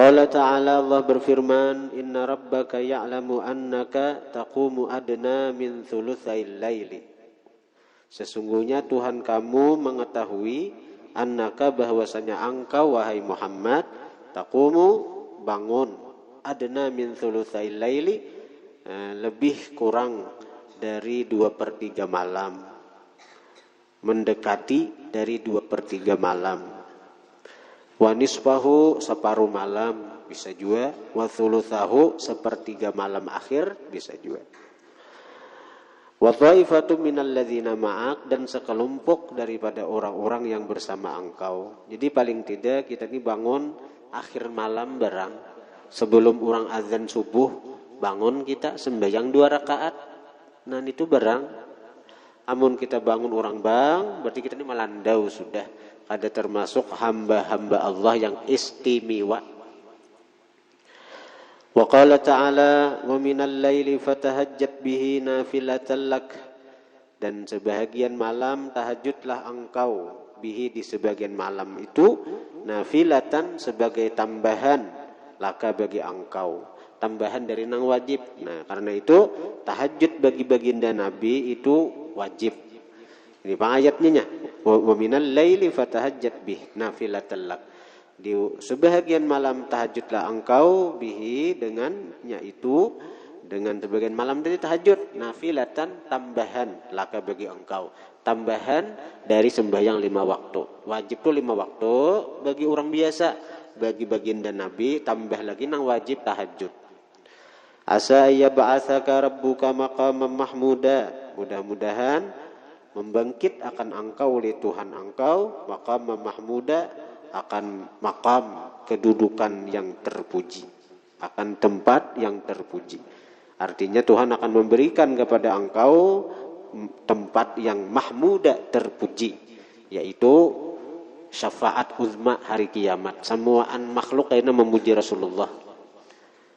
qala ta'ala, Allah berfirman, inna rabbaka ya'lamu annaka taqumu adna min thulutsail laili. Sesungguhnya Tuhan kamu mengetahui annaka bahwasanya engkau wahai Muhammad taqumu bangun adna min thulutsail laili lebih kurang dari 2/3 malam, mendekati dari 2/3 malam. Wa nisfahu separuh malam bisa juga, wa thulutsahu sepertiga malam akhir bisa juga. Wa taifatu minal ladzina ma'ak, dan sekelompok daripada orang-orang yang bersama engkau. Jadi paling tidak kita ini bangun akhir malam barang, sebelum orang azan subuh bangun kita sembahyang 2 rakaat. Nah itu barang. Amun kita bangun orang bang, berarti kita ini melandau sudah. Ada termasuk hamba-hamba Allah yang istimewa. Wa qala ta'ala, wa minal laili fatahajjat bihi nafilatan lak. Dan sebahagian malam tahajudlah engkau bihi, di sebagian malam itu, nafilatan sebagai tambahan laka bagi engkau, tambahan dari nang wajib. Nah karena itu tahajud bagi baginda Nabi itu wajib. Ini pengayatnya, wa minal laili fatahajjat bih nafilatan lak. Di sebahagian malam tahajudlah engkau bihi, dengannya itu, dengan sebagian malam dari tahajud, nafilatan tambahan laka bagi engkau, tambahan dari sembahyang 5 waktu. Wajib tuh 5 waktu bagi orang biasa, bagi baginda Nabi tambah lagi nang wajib tahajud. Asa ya ba'atsaka rabbuka maqaman mahmuda, mudah-mudahan membangkit akan engkau oleh Tuhan engkau maqaman mahmuda, akan maqam kedudukan yang terpuji, akan tempat yang terpuji. Artinya Tuhan akan memberikan kepada engkau tempat yang mahmuda, terpuji, yaitu syafaat uzma hari kiamat. Semuaan makhluk kayaknya memuji Rasulullah.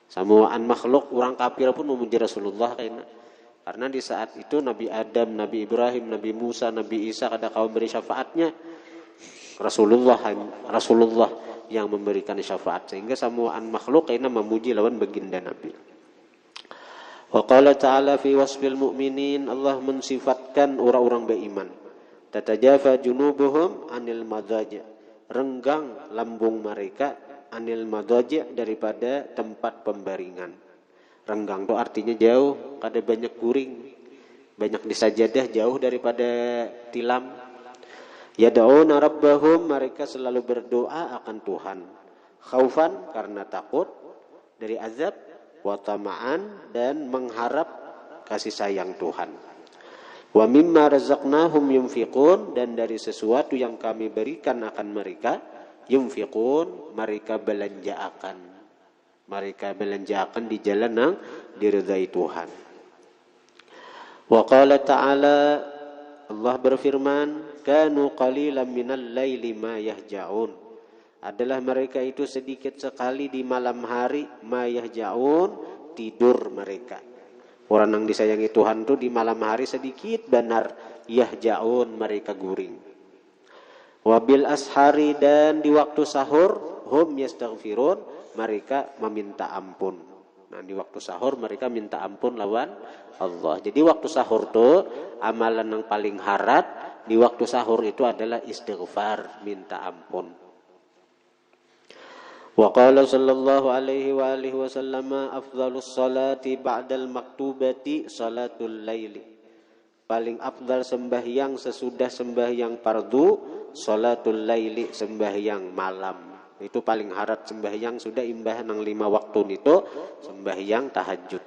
Semuaan makhluk, orang kafir pun memuji Rasulullah kayaknya. Karena di saat itu Nabi Adam, Nabi Ibrahim, Nabi Musa, Nabi Isa kada kau beri syafaatnya, Rasulullah yang memberikan syafaat, sehingga semuaan makhluk kayaknya memuji lawan baginda Nabi. Wa qala ta'ala fi wasfil mu'minin, Allah mensifatkan orang-orang beriman. Tatajafa junubuhum anil madaji', renggang lambung mereka, anil madaji', daripada tempat pembaringan. Renggang itu artinya jauh, kada banyak guring, banyak di sajadah, jauh daripada tilam. Yad'una rabbahum, mereka selalu berdoa akan Tuhan. Khaufan, karena takut dari azab, wa tama'an, dan mengharap kasih sayang Tuhan. Wa mimma razaqnahum yunfiqun, dan dari sesuatu yang kami berikan akan mereka, yunfiqun, mereka belanjaakan. Mereka belanjaakan di jalan yang diridai Tuhan. Wa qala ta'ala, Allah berfirman, kanu qalilan minal laili ma yahja'un. Adalah mereka itu sedikit sekali di malam hari, ma yahja'un, tidur mereka. Orang yang disayangi Tuhan itu di malam hari sedikit benar yahja'un, mereka guring. Wabil ashari, dan di waktu sahur, hum yastaghfirun, mereka meminta ampun. Nah di waktu sahur mereka minta ampun lawan Allah. Jadi waktu sahur itu amalan yang paling harat di waktu sahur itu adalah istighfar, minta ampun. Wa qala sallallahu alaihi wa alihi wasallam, afdhalus salati ba'dal maktubati salatul laili. Paling afdal sembahyang sesudah sembahyang fardu salatul laili, sembahyang malam. Itu paling harat sembahyang sudah imbah nang 5 waktu itu sembahyang tahajud.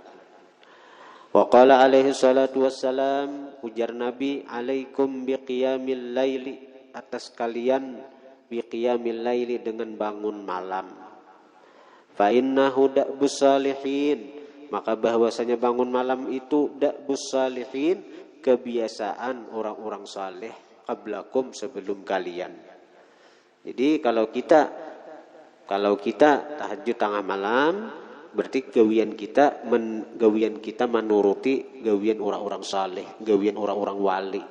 Wa qala alaihi salatu wassalam, ujar Nabi, alaikum biqiyamil laili, atas kalian biqiyamil laili, dengan bangun malam. Fa innahu da'bus salihin, maka bahwasanya bangun malam itu da'bus salihin, kebiasaan orang-orang saleh, qablakum, sebelum kalian. Jadi kalau kita tahajud tengah malam, berarti gawian kita menuruti gawian orang-orang saleh, gawian orang-orang wali.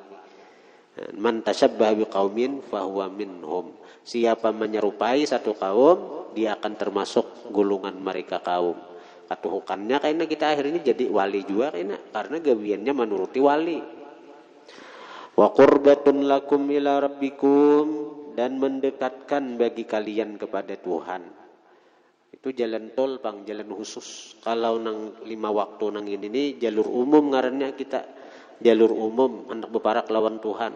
Man tasyabbaha biqaumin fahuwa minhum. Siapa menyerupai satu kaum, dia akan termasuk golongan mereka kaum. Katuhukannya karena kita akhirnya jadi wali juga karena gawiannya menuruti wali. Wa qurbatun lakum ila rabbikum, dan mendekatkan bagi kalian kepada Tuhan. Itu jalan tol bang, jalan khusus. Kalau nang 5 waktu nang ini jalur umum ngarannya kita, jalur umum hendak beparak lawan Tuhan.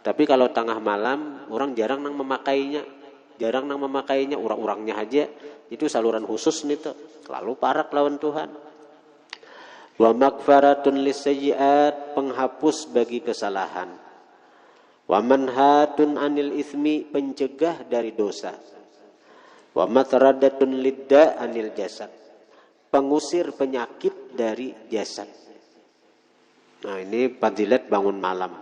Tapi kalau tengah malam orang jarang nang memakainya, orang-orangnya aja. Itu saluran khusus nih tuh, lalu parak lawan Tuhan. Wa magfaratun lisayyi'at, penghapus bagi kesalahan. Wa manhatun anil ismi, pencegah dari dosa. Wa matradatun lidda anil jasad, pengusir penyakit dari jasad. Nah ini fadilat bangun malam.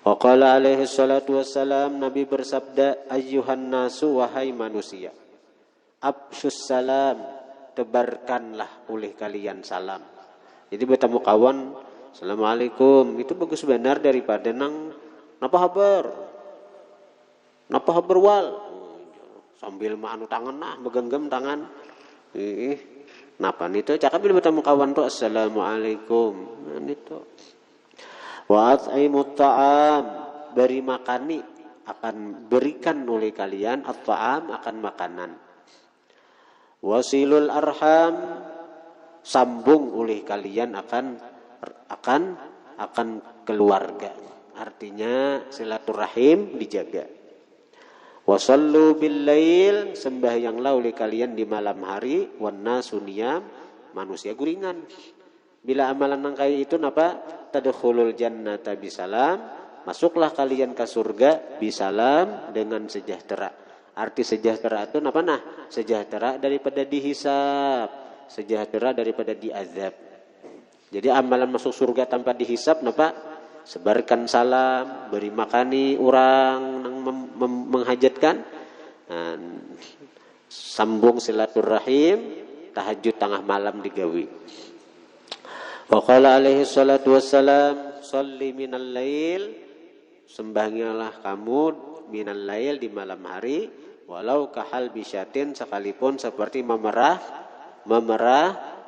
Wa qala alaihi salatu wassalam, Nabi bersabda, ayyuhan nasu, wahai manusia, absyus salam, tebarkanlah oleh kalian salam. Jadi bertemu kawan, assalamualaikum, itu bagus benar daripada nang napa habar wal, sambil anu tangan megenggam tangan. Napa nito cakap bila bertemu kawan tuh assalamualaikum. Nah nito. Wa at'imut ta'am, beri makani, akan berikan oleh kalian at-ta'am, akan makanan. Wasilul arham, sambung oleh kalian akan keluarga. Artinya silaturahim dijaga. Wasallu bil lail, sembahyanglah oleh kalian di malam hari. Wan nasu niyam, manusia guringan. Bila amalan nang kaya itu napa? Tadkhulul jannata bisalam, masuklah kalian ke surga bisalam, dengan sejahtera. Arti sejahtera itu apa nah? Sejahtera daripada dihisab, sejahtera daripada diazab. Jadi amalan masuk surga tanpa dihisab napa? Sebarkan salam, beri makani orang yang menghajatkan, sambung silaturahim, tahajud tengah malam digawi. Wa qala alaihi salatu wassalam, sholli minal lail, sembahyanglah kamu minal lail di malam hari, walau kahal bisyatin, sekalipun seperti memerah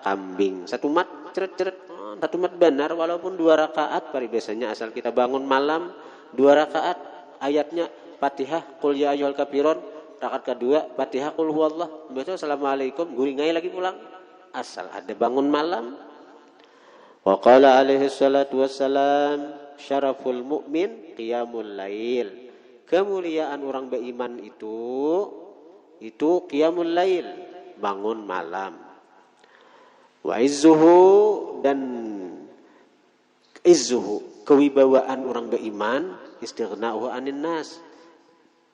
kambing. Satu mat benar walaupun 2 rakaat biasanya, asal kita bangun malam 2 rakaat, ayatnya Fatihah qul ya ayyuhal kafirun, rakaat kedua Fatihah qul huwallah, besok assalamualaikum, guringai lagi pulang, asal ada bangun malam. Wa qala alaihi salatu wassalam, syaraful mu'min qiyamul lail, kemuliaan orang beriman itu qiyamul lail, bangun malam. Wa izzuhu, dan izzuhu, kewibawaan orang beriman, istighna'uhu anin nas,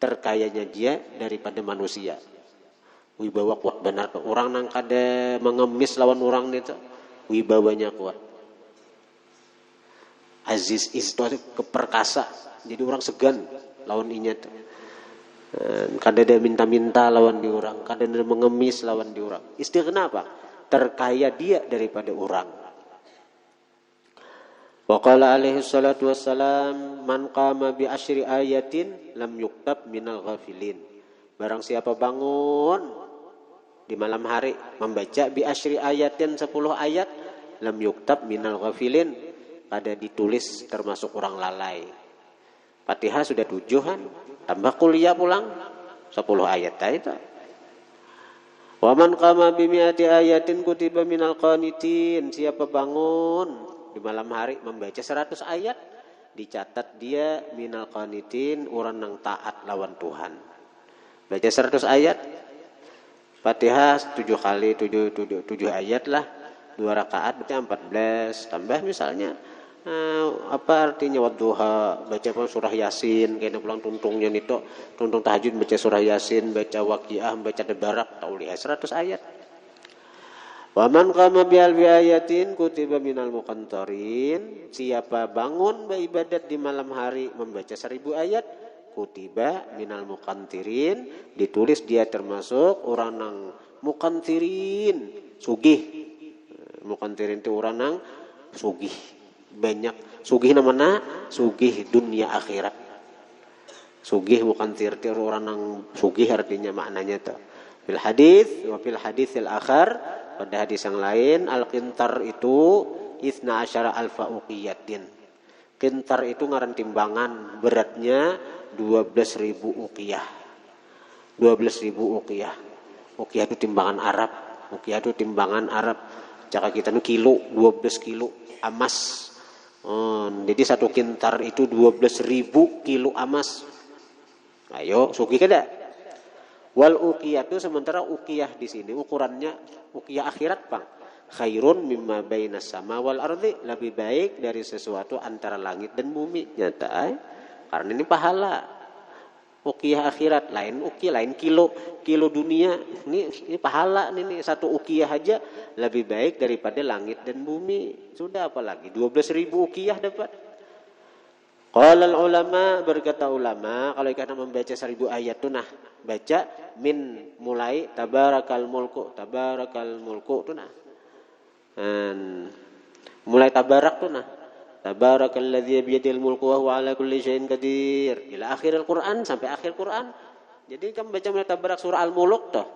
terkayanya dia daripada manusia. Wibawa kuat benar, orang nang kada mengemis lawan orang itu, wibawanya kuat. Aziz itu keperkasa, jadi orang segan lawan inya tuh. Kada ada minta-minta lawan di orang, kada ada mengemis lawan di orang. Istighna apa? Terkaya dia daripada orang. Wa qala alaihi salatu wassalam, man qama bi asyri ayatin lam yuktab minal ghafilin. Barang siapa bangun di malam hari membaca bi asyri ayatin 10 ayat, lam yuktab minal ghafilin, kada ditulis termasuk orang lalai. Fatihah sudah 7-an, tambah kuliah pulang 10 ayat itu. Wa man qama bi mi'ati ayatin kutiba minal qanitin, siapa bangun di malam hari membaca 100 ayat, dicatat dia minal qanitin, orang yang taat lawan Tuhan. Baca 100 ayat, Fatihah 7 kali 7 ayat lah, 2 rakaat berarti 14, tambah misalnya apa artinya wadduha, baca surah Yasin, kena pulang tuntungnya nito, tuntung tahajud baca surah Yasin, baca Waqiah, baca Tabarak, taulih 100 ayat. Wa man qama bi alfi ayatin kutiba minal muqantarin, siapa bangun beribadat di malam hari membaca 1000 ayat, kutiba minal muqantirin, ditulis dia termasuk orang nang muqantirin, sugih. Muqantirin itu orang nang sugih. banyak. Sugih namanya sugih dunia akhirat. Sugih bukan tir-tir orang yang sugih artinya maknanya tuh. Fil hadis wa fil hadisil akhar, pada hadis yang lain al-qintar itu isna asyara alfa uqiyatin. Qintar itu ngaran timbangan, beratnya 12.000 uqiyah. 12.000 uqiyah. Uqiyah itu timbangan Arab. Uqiyah itu timbangan Arab. Jaka kita nu kilo, 12 kilo emas. Jadi satu qintar itu 12.000 kilo emas. Ayo, sugih kada? Wal uqiyah itu sementara uqiyah di sini ukurannya uqiyah akhirat, Bang. Khairun mimma bainas sama wal ardi, lebih baik dari sesuatu antara langit dan bumi. Nyata, karena ini pahala. Uqiyah akhirat lain uqiyah, lain kilo dunia. Ini pahala ini satu uqiyah aja lebih baik daripada langit dan bumi. Sudah apalagi 12.000 uqiyah dapat. Qala ulama, berkata ulama, kalau kita membaca 1000 ayat tuh nah, baca min mulai tabarakal mulku tuh nah. Mulai tabarak tuh nah. Tabarakalladzi biyadil mulku wa huwa ala kulli syai'in qadir. Ila akhiril Quran, sampai akhir Quran. Jadi kamu baca mulai tabarak surah Al-Mulk tuh.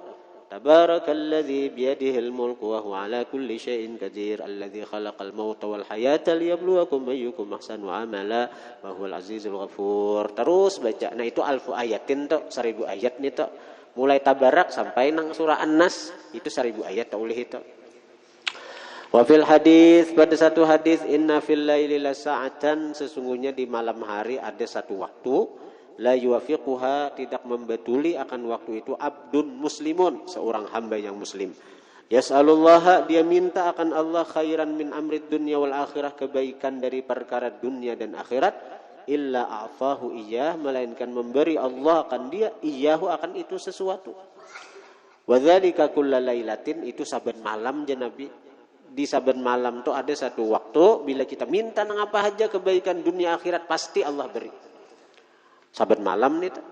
Tabarakalladzi biyadihil mulku wa huwa ala kulli syai'in qadir alladzi khalaqal mauta wal hayata liyabluwakum ayyukum ahsanu amala wa huwal azizul ghafur. Terus baca. Nah itu alfu ayatin tuh, 1000 ayat nih tuh. Mulai tabarak sampai nang surah An-Nas itu 1000 ayat tuh oleh itu. Wa fil hadis, pada satu hadis, inna fil laili lasa'atan, sesungguhnya di malam hari ada satu waktu, la yuwafiquha, tidak membatuli akan waktu itu abdun muslimun, seorang hamba yang muslim. Yas'alullaha, dia minta akan Allah khairan min amrid dunya wal akhirah, kebaikan dari perkara dunia dan akhirat, illa a'fahu iyah, melainkan memberi Allah akan dia iyahu, akan itu sesuatu. Wa dzalika kullalailatin, itu saben malam je Nabi. Di saben malam tuh ada satu waktu bila kita minta nang apa aja kebaikan dunia akhirat pasti Allah beri. Saben malam nih tuh.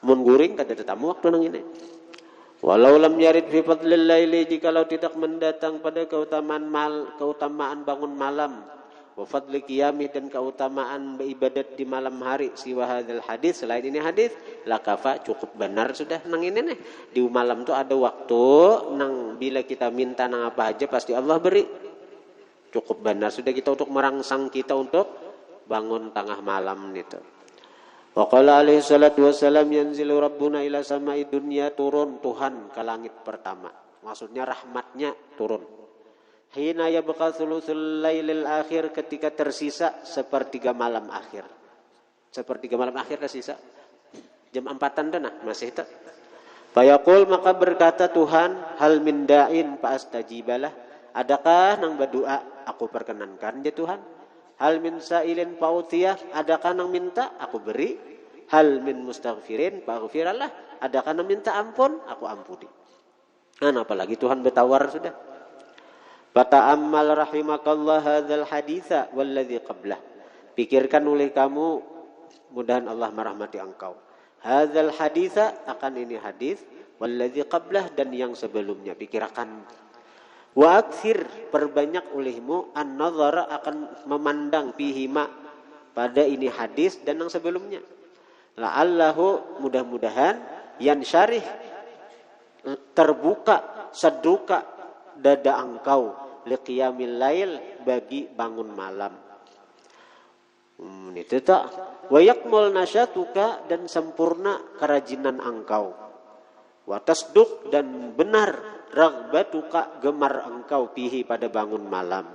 Mun guring kada tetamu waktu nang ini. Walau lam yarid fi fadlil laili, jikalau tidak mendatang pada keutamaan bangun malam, wa fadli qiyamih, dan keutamaan beribadat di malam hari, siwa hadzal hadis, selain ini hadis, lakafa, cukup benar sudah nang ini nih. Di malam tuh ada waktu nang bila kita minta nang apa aja pasti Allah beri. Cukup benar sudah kita untuk merangsang kita untuk bangun tengah malam itu. Wa qala alaihi salatu wassalam, yanzilu rabbuna ila sama'i dunya, turun Tuhan ke langit pertama. Maksudnya rahmatnya turun. Hina yabqa thuluthul lailil akhir, ketika tersisa sepertiga malam akhir. Sepertiga malam akhir tersisa. Jam 4-an dah nah, masih itu. Fayaqul, maka berkata Tuhan, hal min da'in fa astajibalah, adakah nang berdoa aku perkenankan ya Tuhan? Hal min sa'ilin fa utiyah, adakah nang minta aku beri? Hal min mustaghfirin fa aghfirallah, adakah nang minta ampun aku ampuni. Nah, apalagi Tuhan bertawar sudah. Fata'ammal rahimakallah hadzal haditsa walladzi qablah. Pikirkan oleh kamu, mudahan Allah merahmati engkau. Hadzal haditsa, akan ini hadis, walladzi qablah, dan yang sebelumnya. Pikirkan. Wa aktsir, perbanyak olehmu an-nazara, akan memandang fihima, pada ini hadis dan yang sebelumnya. La'allahu, mudah-mudahan yansyarih, terbuka sadruka, dada engkau, liqiyamil lail, bagi bangun malam. Itu tak. Wa yakmul nasyatuka, dan sempurna kerajinan engkau. Wa tasduq, dan benar raghbatuka, gemar engkau, fihi, pada bangun malam.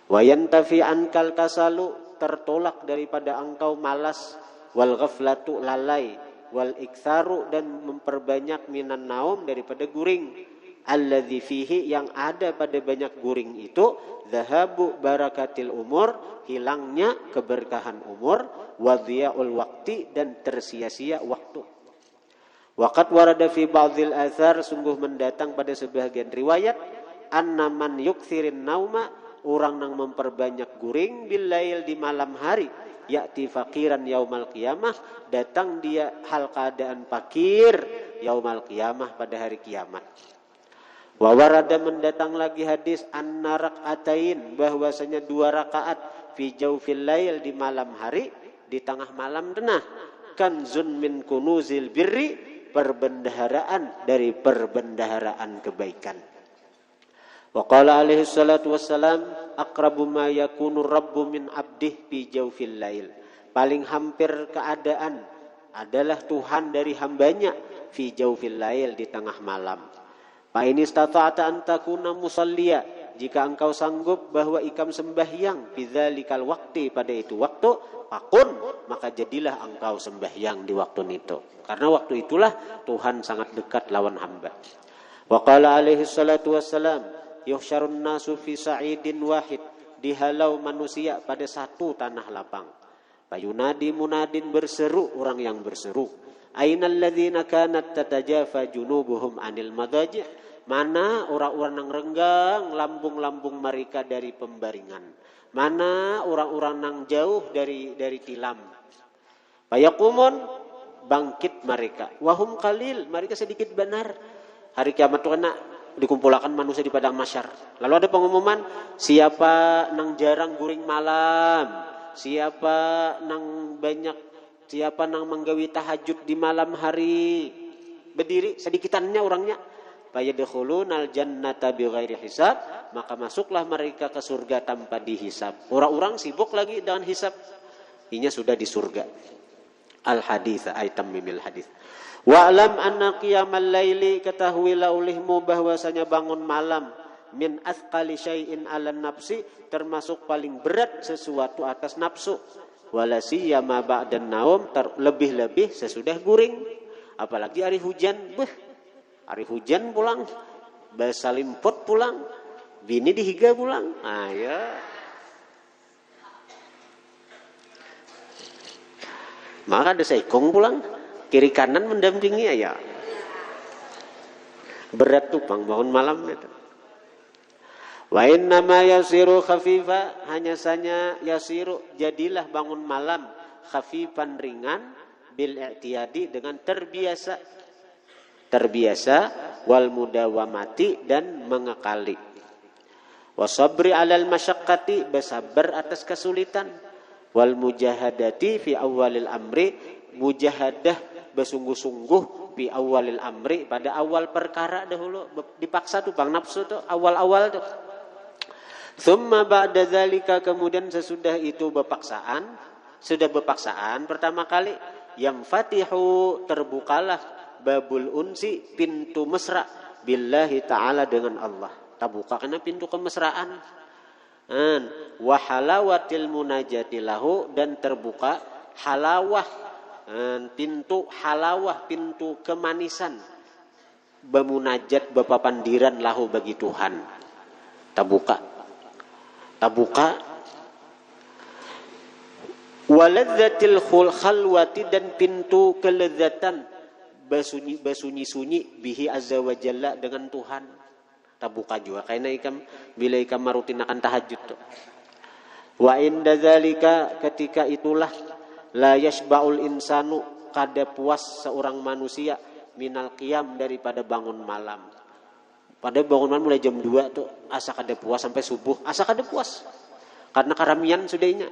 Wa yantafi ankal kasalu, tertolak daripada engkau malas, wal ghaflatu, lalai, wal iktsaru, dan memperbanyak minan naum, daripada guring. Alladzi fihi, yang ada pada banyak guring itu, dhahabu barakatil umur, hilangnya keberkahan umur, wa dhiyaul waqti, dan tersia-sia waktu. Waqad warada fi ba'dil athar, sungguh mendatang pada sebagian riwayat, anna man yukthirin nauma, orang yang memperbanyak guring billail, di malam hari, ya'ti faqiran yaumal qiyamah, datang dia hal keadaan fakir yaumal qiyamah, pada hari kiamat. Wa warada mendatang lagi hadis anna rak'atain bahwasanya 2 rakaat fi jaufil lail di malam hari, di tengah malam tenah, kanzun min kunuzil birri, perbendaharaan dari perbendaharaan kebaikan. Wa qala alaihi salatu wassalam aqrabu ma yakunu rabbu min abdih fi jaufil lail. Paling hampir keadaan adalah Tuhan dari hambanya fi jaufil lail, di tengah malam. Fa in istata'ta an takuna musalliya, jika engkau sanggup bahwa ikam sembahyang bidzalikal waqti, pada itu waktu, fakun, maka jadilah engkau sembahyang di waktu itu. Karena waktu itulah Tuhan sangat dekat lawan hamba. Wa qala alaihi salatu wassalam yuhsyarun nasu fi sa'idin wahid, dihalau manusia pada satu tanah lapang. Fayunadi munadin, berseru orang yang berseru, ainal ladzina kanat tatajafa junubuhum anil madaji', mana orang-orang yang renggang lambung-lambung mereka dari pembaringan, mana orang-orang yang jauh dari tilam. Fayaqumun, bangkit mereka, wahum qalil, mereka sedikit benar. Hari kiamat itu kena dikumpulkan manusia di padang mahsyar. Lalu ada pengumuman, siapa nang jarang guring malam, siapa nang menggawi tahajud di malam hari, berdiri sedikitannya orangnya, fayadkhulunal jannata bighairi hisab, maka masuklah mereka ke surga tanpa dihisab. Orang-orang sibuk lagi dengan hisab, ini sudah di surga. Al hadits aitam mimil hadits. Wa'lam anna qiyamal laili, ketahuilah olehmu bahwasanya bangun malam, min athqali syai'in 'alan nafsi, termasuk paling berat sesuatu atas nafsu. Wala siyama ba'dan naum, terlebih-lebih sesudah guring. Apalagi hari hujan, hari hujan pulang, basalimpot pulang, bini dihiga pulang. Ayo. Maka ada seikong pulang, kiri kanan mendampingi ya. Berat tuh bangun malam itu. Wa inna ma yasiru khafifa, hanya saja yasiru, jadilah bangun malam khafifan, ringan, bil i'tiyadi, dengan terbiasa wal mudawamati, dan mengekali. Wa sabri alal masyaqqati, bersabar atas kesulitan. Wal mujahadati fi awalil amri, mujahadah bersungguh-sungguh fi awalil amri, pada awal perkara dahulu, dipaksa tuh bang nafsu tuh awal-awal tuh. Tsumma ba'da dzalika, kemudian sesudah itu sudah bepaksaan pertama kali, yang fatihu, terbukalah babul unsi, pintu mesra, billahi ta'ala, dengan Allah. Terbuka karena pintu kemesraan. Wa halawatil munajati lahu, dan terbuka halawah, pintu halawah, pintu kemanisan, bermunajat, berpapandiran lahu, bagi Tuhan. Terbuka waladzatil khalwati, dan pintu kelezatan, bersunyi-sunyi, bihi azza wa jalla, dengan Tuhan. Terbuka juga karena bila ikam marutinakan tahajud tuh. Wa inda zalika, ketika itulah, la yashba'ul insanu, kada puas seorang manusia, minal qiyam, daripada bangun malam. Pada bangun malam mulai jam 2 tuh asa kada puas sampai subuh, asa kada puas. Karena karamian sudahnya.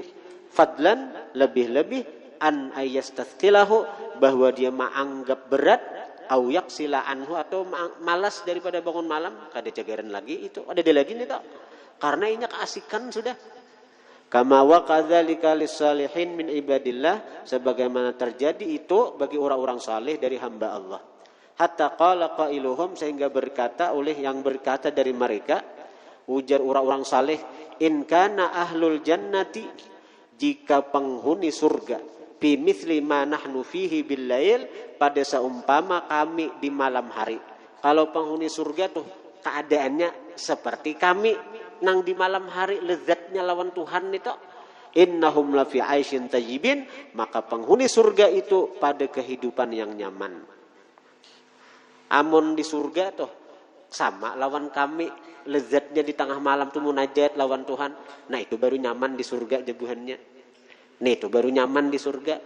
Fadlan, lebih-lebih, an ayastathqilahu, bahwa dia menganggap berat, au yaksila anhu, atau malas daripada bangun malam, kada jagaran lagi itu. Ada dia lagi nih tak. Karena ini keasikan sudah. Kama wa kadzalika lis-salihin min ibadillah, sebagaimana terjadi itu bagi orang-orang saleh dari hamba Allah. Hatta qala qailuhum, sehingga berkata oleh yang berkata dari mereka, ujar orang-orang saleh, in kana ahlul jannati, jika penghuni surga, bi mithli ma nahnu fihi bil lail, pada seumpama kami di malam hari. Kalau penghuni surga tuh keadaannya seperti kami nang di malam hari, lezatnya lawan Tuhan itu. Innahum la fi aisyin tayyibin, maka penghuni surga itu pada kehidupan yang nyaman. Amun di surga tuh sama lawan kami, lezatnya di tengah malam tuh munajat lawan Tuhan. Nah itu baru nyaman di surga jabuhannya. Nah itu baru nyaman di surga.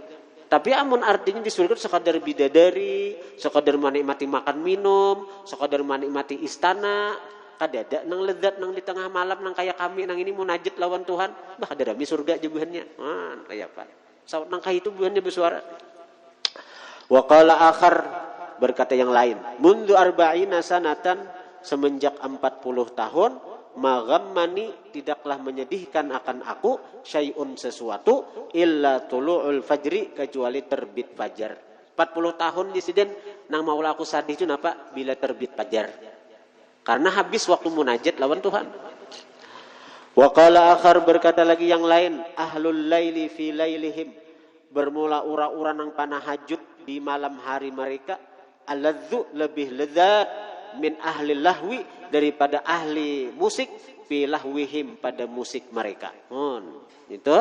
Tapi amun artinya di surga sekadar bidadari, sekadar menikmati makan minum, sekadar menikmati istana, kadada nang lezat nang di tengah malam nang kayak kami nang ini munajat lawan Tuhan, bah ada rami surga jebuhannya. Kayak apa? Sawat nang kayak itu buhannya bersuara. Wa qala akhar, berkata yang lain, mundu arba'ina sanatan, semenjak 40 tahun, maghammani, tidaklah menyedihkan akan aku syai'un sesuatu illa tulu'ul fajri, kecuali terbit fajar. 40 tahun di siden nang maula aku sadih itu napa? Bila terbit fajar. Karena habis waktu munajat lawan Tuhan. Wa qala akhar, berkata lagi yang lain, ahlul laili fi lailihim, bermula ura-ura nang panahajud di malam hari mereka, aladzu, lebih lezat, min ahli lahwi, daripada ahli musik, fi lahwihim, pada musik mereka. Itu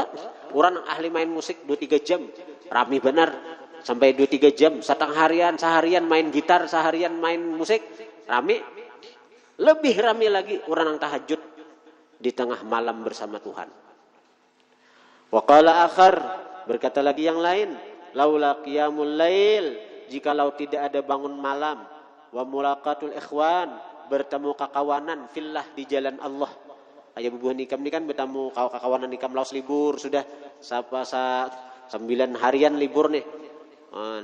orang ahli main musik 2-3 jam rami benar, sampai 2-3 jam seharian main gitar, seharian main musik rami. Lebih rami lagi orang yang tahajud di tengah malam bersama Tuhan. Wa qala akhar, berkata lagi yang lain, laula qiyamul lail, jikalau tidak ada bangun malam, wa mulaqatul ikhwan, bertemu kakawanan fillah, di jalan Allah. Aya bubuh nikam ni kan bertemu kakawanan nikam laos libur sudah 9 harian libur nih.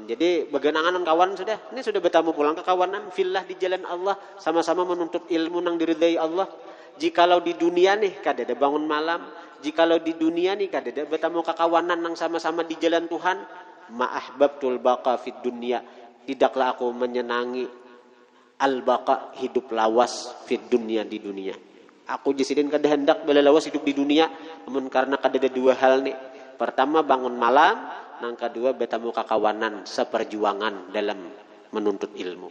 Jadi begenangan kawan sudah, ini sudah bertemu pulang kekawanan fillah di jalan Allah, sama-sama menuntut ilmu nang diridai Allah. Jikalau di dunia nih kadada bangun malam, jikalau di dunia nih kadada bertemu kekawanan nang sama-sama di jalan Tuhan, ma'ahbabtul baqa fid dunya, tidaklah aku menyenangi al-baqa, hidup lawas, fid dunya, di dunia. Aku jisidin kada hendak belalawas hidup di dunia, namun karena kadada 2 hal nih. Pertama bangun malam, nang kedua bertemu kakawanan seperjuangan dalam menuntut ilmu.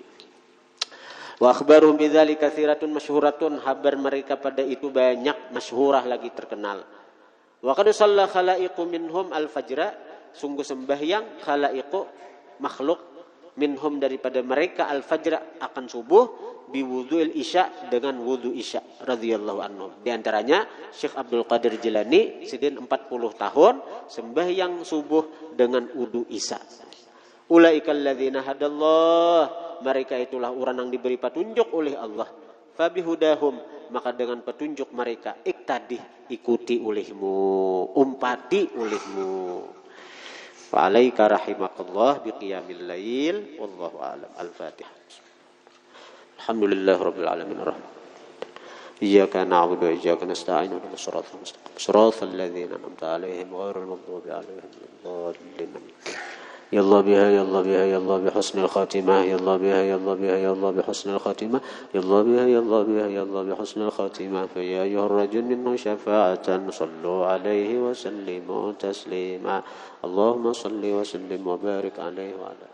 Wa akhbaruhum bidzalika katsiratun masyhuratun, habar mereka pada itu banyak, masyhurah lagi terkenal. Wa qad shalla khalaiqu minhum al-fajra, sungguh sembahyang khalaiqu, makhluk, minhum, daripada mereka, al-fajra, akan subuh, biwudhu'il isya, dengan wudu isya radhiyallahu anhu. Di antaranya Syekh Abdul Qadir Jilani sidin 40 tahun sembahyang subuh dengan wudu isya. Ulaikal ladzina hadallah, mereka itulah orang yang diberi petunjuk oleh Allah. Fabihudahum, maka dengan petunjuk mereka, iktadih, ikuti olehmu, umpati olehmu. Fa'alaika rahimakallah biqiyamil lail, wallahu a'lam. Al-Fatihah. Alhamdulillah rabbil alamin arrahman. Iyyaka na'budu wa iyyaka nasta'in, ihdinas siratal mustaqim, siratal ladzina an'amta 'alaihim ghairil maghdubi 'alaihim waladdallin. Ya Allah biha, ya Allah biha, ya Allah bihusnil khatimah, ya Allah biha, ya Allah biha, ya Allah bihusnil khatimah, ya Allah biha, ya Allah biha, ya Allah bihusnil khatimah. Fa ya ayyuhar rajul minhu syafa'atan, sallu 'alaihi wa sallimu taslima. Allahumma salli wa sallim wa barik 'alaihi wa 'ala